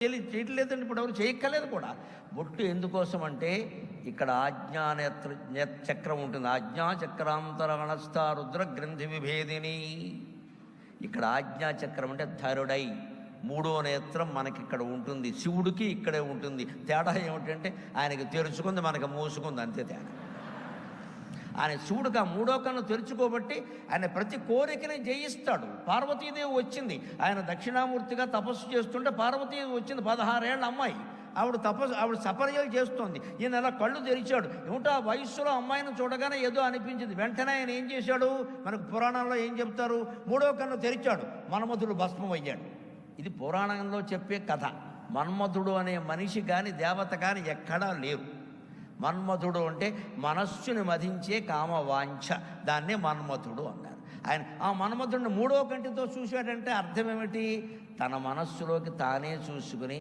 చేయట్లేదండి, ఇప్పుడు ఎవరు చేయక్కలేదు కూడా. బొట్టు ఎందుకోసం అంటే ఇక్కడ ఆజ్ఞానేత్ర చక్రం ఉంటుంది. ఆజ్ఞాచక్రాంతరగణస్థ రుద్ర గ్రంథి విభేదిని. ఇక్కడ ఆజ్ఞాచక్రం అంటే ధరుడై మూడో నేత్రం మనకి ఇక్కడ ఉంటుంది, శివుడికి ఇక్కడే ఉంటుంది. తేడా ఏమిటంటే ఆయనకి తెరుచుకుంది, మనకి మూసుకుంది, అంతే తేడా. ఆయన శివుడికి ఆ మూడో కన్ను తెరుచుకోబట్టి ఆయన ప్రతి కోరికని జయిస్తాడు. పార్వతీదేవి వచ్చింది, ఆయన దక్షిణామూర్తిగా తపస్సు చేస్తుంటే పార్వతీదేవి వచ్చింది, 16 ఏళ్ళ అమ్మాయి. ఆవిడ సపర్యలు చేస్తోంది. ఈయన అలా కళ్ళు తెరిచాడు. ఏమిటో ఆ వయస్సులో అమ్మాయిని చూడగానే ఏదో అనిపించింది. వెంటనే ఆయన ఏం చేశాడు, మనకు పురాణంలో ఏం చెప్తారు, మూడో కన్ను తెరిచాడు, మన్మధుడు భస్మం అయ్యాడు. ఇది పురాణంలో చెప్పే కథ. మన్మధుడు అనే మనిషి కానీ దేవత కానీ ఎక్కడా లేరు. మన్మధుడు అంటే మనస్సుని మధించే కామవాంఛ, దాన్నే మన్మధుడు అన్నారు. ఆయన ఆ మన్మధుడిని మూడో కంటితో చూశాడంటే అర్థం ఏమిటి, తన మనస్సులోకి తానే చూసుకుని